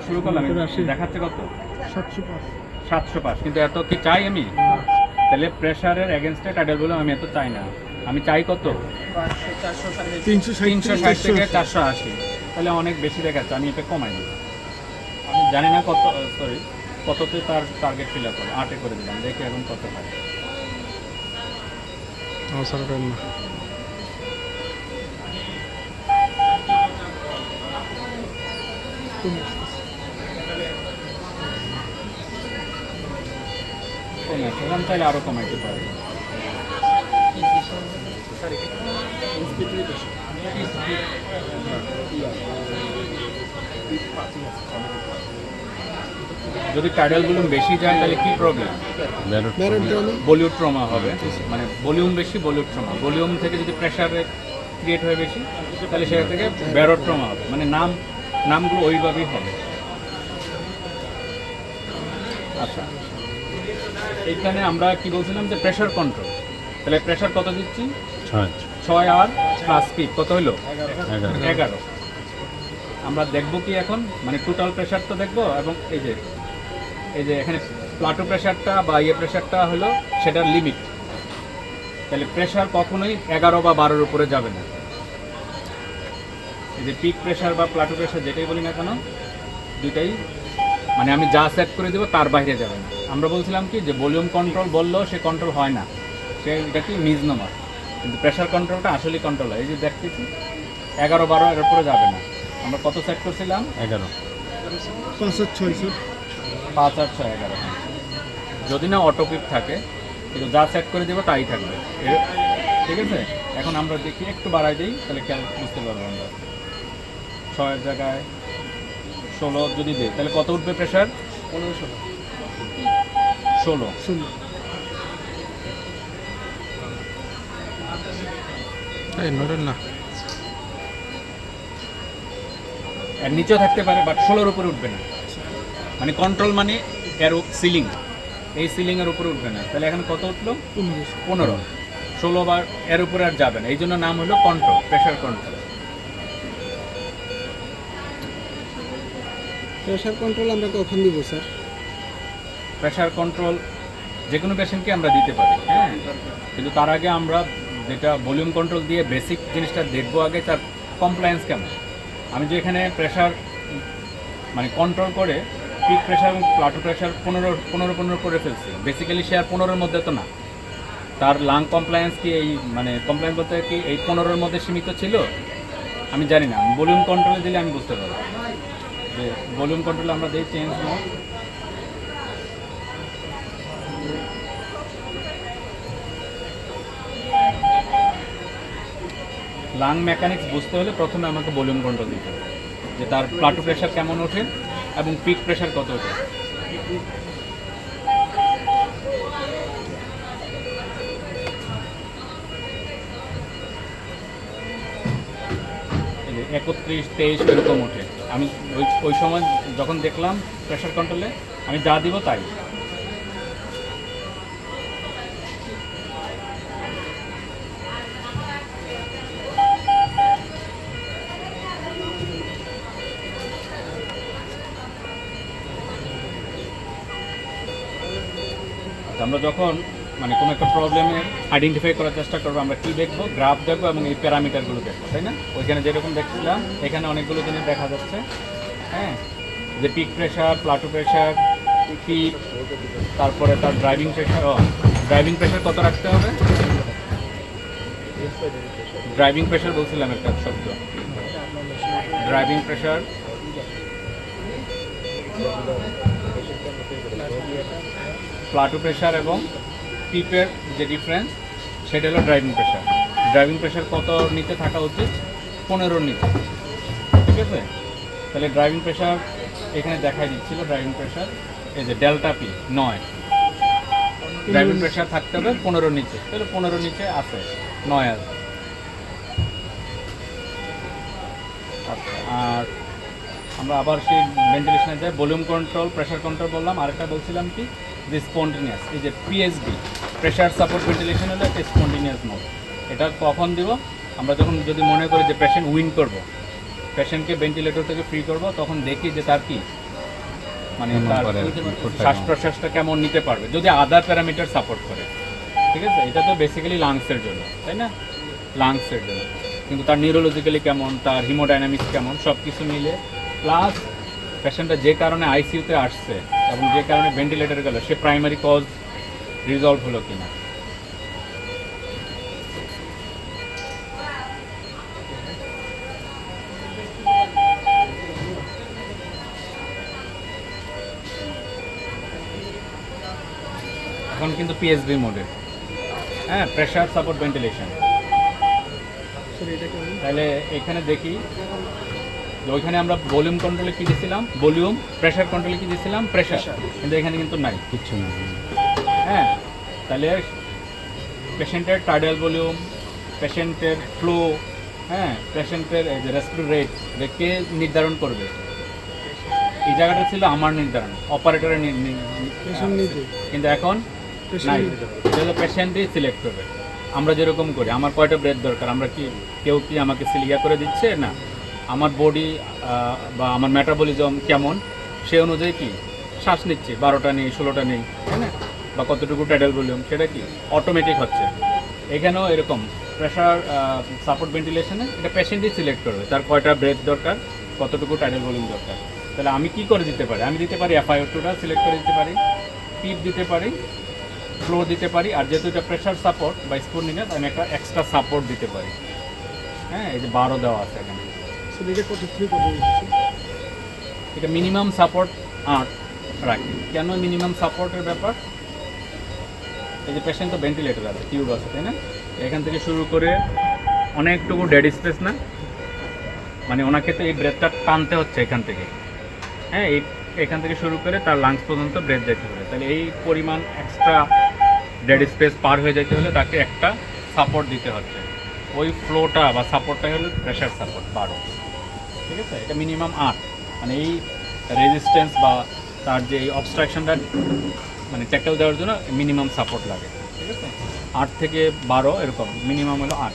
শুরু করলাম, দেখাচ্ছে কত? 705। 705। কিন্তু এত কি চাই আমি? তাহলে প্রেসারের এগেনস্টে টাইডাল বলে আমি এত চাই না। আমি চাই কত? 360 থেকে 480। তাহলে অনেক বেশি দেখাচ্ছে, আমি এটা কমাই দিই। আমি জানি না কত, সরি কততে তার টার্গেট ফিল আপ করে 8-এ করে দিলাম, দেখি এখন কত হয়। কমে চাইলে আরও কমাইতে পারি। যদি টাইডাল ভলিউম বেশি যায় তাহলে কি প্রবলেম? বলিউড ট্রমা হবে। মানে ভলিউম বেশি, বলিউড ট্রমা। ভলিউম থেকে যদি প্রেশার ক্রিয়েট হয় বেশি, তাহলে সেটা থেকে ব্যারোড ট্রমা হবে। মানে নামগুলো ওইভাবেই হবে। আচ্ছা, এইখানে আমরা কি বলছিলাম যে প্রেশার কন্ট্রোল। তাহলে প্রেশার কত দিচ্ছি? 6 আর প্লাস স্পিড কত হলো? 11। আমরা দেখবো কি এখন, মানে টোটাল প্রেশার তো দেখবো, এবং এই যে এখানে প্লাটো প্রেশারটা বা প্রেশারটা হলো সেটার লিমিট। তাহলে প্রেশার কখনোই 11 বা 12-এর উপরে যাবে না। এই যে পিক প্রেশার বা প্লাটো প্রেশার যেটাই বলি না কেন, দুইটাই মানে আমি যা সেট করে দেবো তার বাইরে যাবে না। আমরা বলছিলাম কি যে ভলিউম কন্ট্রোল বললেও সে কন্ট্রোল হয় না, এটা কি মিসনোমার। কিন্তু প্রেশার কন্ট্রোলটা আসলেই কন্ট্রোল হয়। এই যে দেখতেছি 11-12 এর উপরে যাবে না। আমরা কত সেট করছিলাম? 11। 5 আর 6 5 আর 6 11। যদি না অটোপিক থাকে, কিন্তু যা সেট করে দেবো তাই থাকবে। ঠিক আছে, এখন আমরা দেখি একটু বাড়াই দিই, তাহলে খেয়াল বুঝতে পারবো আমরা। 6-এর জায়গায় 16 যদি দিই, তাহলে কত উঠবে প্রেশার? 16। না, এর নিচেও থাকতে পারে, বাট 16-এর উপরে উঠবে না। মানে কন্ট্রোল মানে এর সিলিং, এই সিলিংয়ের উপরে উঠবে না। তাহলে এখন কত উঠলো? 15। 16 বার এর উপরে আর যাবে না। এই জন্য নাম হলো control, pressure control. Pressure control আমরা কখন দিব স্যার? প্রেশার কন্ট্রোল যে কোনো পেশেন্টকে আমরা দিতে পারি, হ্যাঁ। কিন্তু তার আগে আমরা যেটা ভলিউম কন্ট্রোল দিয়ে বেসিক জিনিসটা দেখবো, আগে তার কমপ্লায়েন্স কেমন। আমি যে এখানে প্রেশার মানে কন্ট্রোল করে পিক প্রেশার এবং প্লাটো প্রেশার 15 করে ফেলছি, বেসিক্যালি সে আর 15-এর মধ্যে তো না। তার লাং কমপ্লায়েন্স কি এই মানে কমপ্লায়েন্স বলতে কি এই 15-এর মধ্যে সীমিত ছিল? আমি জানি না। ভলিউম কন্ট্রোলে দিলে আমি বুঝতে পারবো যে ভলিউম কন্ট্রোলে আমরা দিই চেঞ্জ মোড। লাং মেকানিক্স বুঝতে হলে প্রথমে আমাকে ভলিউম কন্ট্রোল দিতে হবে, যে তার প্লাটো প্রেশার কেমন ওঠে এবং পিক প্রেশার কত ওঠে। এই যে 31, 23 এরকম ওঠে। আমি ওই সময় যখন দেখলাম প্রেশার কন্ট্রোলে, আমি যা দিব তাই। আমরা যখন মানে কোনো একটা প্রবলেমে আইডেন্টিফাই করার চেষ্টা করবো, আমরা কী দেখবো? গ্রাফ দেখবো এবং এই প্যারামিটারগুলো দেখবো, তাই না? ওইখানে যেরকম দেখছিলাম এখানে অনেকগুলো জিনিস দেখা যাচ্ছে, হ্যাঁ। যে peak pressure, plateau pressure, peak, তারপরে তার ড্রাইভিং প্রেশার কত রাখতে হবে? ড্রাইভিং প্রেশার বলছিলাম একটা শব্দ, ড্রাইভিং প্রেশার, প্লাটো প্রেশার এবং পিপের যে ডিফারেন্স, সেটা হলো ড্রাইভিং প্রেশার। ড্রাইভিং প্রেশার কত নিচে থাকা উচিত? 15-র নিচে, ঠিক আছে। তাহলে ড্রাইভিং প্রেশার এখানে দেখাই দিচ্ছিল, ড্রাইভিং প্রেশার এই যে ডেল্টা পি 9। ড্রাইভিং প্রেশার থাকতে হবে 15-র নিচে, তাহলে 15-র নিচে আছে 9 আছে। আচ্ছা, আর আমরা আবার সেই ভেন্টিলেশনে যাই। ভলিউম কন্ট্রোল, প্রেশার কন্ট্রোল বললাম। আরেকটা বলছিলাম কি, যে স্পন্টিনিয়াস। এই যে পিএসবি, প্রেশার সাপোর্ট ভেন্টিলেশন হলো একটা স্পন্টিনিয়াস মোড। এটা কখন দিব? আমরা যখন যদি মনে করি যে পেশেন্ট উইন করব, পেশেন্টকে ভেন্টিলেটর থেকে ফ্রি করব, তখন দেখি যে তার কি মানে কেমন তার করে ফুটটা শ্বাস কেমন? প্রশ্বাসটা কেমন নিতে পারবে যদি আদার প্যারামিটার সাপোর্ট করে। ঠিক আছে, এটা তো বেসিক্যালি লাংসের জন্য, তাই না, লাংসের জন্য। কিন্তু তার নিউরোলজিক্যালি কেমন, তার হিমোডাইনামিক্স কেমন, সব কিছু মিলে প্লাস পেশেন্টটা যে কারণে আইসিইউতে আসছে এবং যে কারণে ভেন্টিলেটর গেল সে প্রাইমারি কজ রিজলভ হলো কিনা। এখন কিন্তু পিএসবি মোডে, হ্যাঁ, প্রেশার সাপোর্ট ভেন্টিলেশন। স্যার এটা কেমন? তাহলে এখানে দেখি যে ওইখানে আমরা ভলিউম কন্ট্রোলে কি দিয়েছিলাম, ভলিউম, প্রেশার কন্ট্রোলে কি দিয়েছিলাম, প্রেশার, কিন্তু এখানে কিন্তু নাই। কিচ্ছু না। হ্যাঁ, তাহলে পেশেন্টের টার্ডিয়াল ভলিউম, পেশেন্টের ফ্লো, হ্যাঁ, পেশেন্টের রেসপিরেটরি রেট কে নির্ধারণ করবে? এই জায়গাটা ছিল আমার নির্ধারণ, অপারেটরের পেশেন্ট নিজে। কিন্তু এখন পেশেন্ট নাই, নিজে। এটা হলো পেশেন্টই সিলেক্ট করবে। আমরা যেরকম করি, আমার কয়টা ব্রেথ দরকার, আমরা কি কেউ কি আমাকে সিলিয়া করে দিচ্ছে না, আমার বডি বা আমার মেটাবলিজম কেমন সে অনুযায়ী কি শ্বাস নিচ্ছি, 12টা নেই, 16টা নেই, তাই না, বা কতটুকু টাইডাল ভলিউম সেটা কি অটোমেটিক হচ্ছে। এখানেও এরকম প্রেশার সাপোর্ট ভেন্টিলেশনে এটা পেশেন্টই সিলেক্ট করবে তার কয়টা ব্রেথ দরকার, কতটুকু টাইডাল ভলিউম দরকার। তাহলে আমি কি করে দিতে পারি, আমি দিতে পারি FiO2টা সিলেক্ট করে দিতে পারি, পিপ দিতে পারি, ফ্লো দিতে পারি, আর যেহেতু এটা প্রেশার সাপোর্ট বা স্পুনিংয়ে আমি একটা এক্সট্রা সাপোর্ট দিতে পারি। হ্যাঁ, এই যে 12 দেওয়া আছে এখানে। স্যার এটা কত থেকে কত দিচ্ছি? এটা মিনিমাম সাপোর্ট 8 রাখি। কেন মিনিমাম সাপোর্টের ব্যাপার, এই যে পেশেন্ট তো ভেন্টিলেটর আছে, টিউব আছে, তাই না, এখান থেকে শুরু করে অনেকটুকু ডেড স্পেস না, মানে ওনাকে তো এই ব্রেথটা টানতে হচ্ছে এখান থেকে, হ্যাঁ, এই এখান থেকে শুরু করে তার লাংস পর্যন্ত ব্রেথ যেতে হবে। তাহলে এই পরিমাণ এক্সট্রা ডেড স্পেস পার হয়ে যেতে হলে তাকে একটা সাপোর্ট দিতে হচ্ছে। ওই ফ্লোটা বা সাপোর্টটাই হলো প্রেশার সাপোর্ট 12। ঠিক আছে, এটা মিনিমাম 8, মানে এই রেজিস্ট্যান্স বা তার যে এই অবস্ট্রাকশনটা মানে ট্যাকেল দেওয়ার জন্য মিনিমাম সাপোর্ট লাগে। ঠিক আছে, 8 থেকে 12 এরকম, মিনিমাম হলো 8।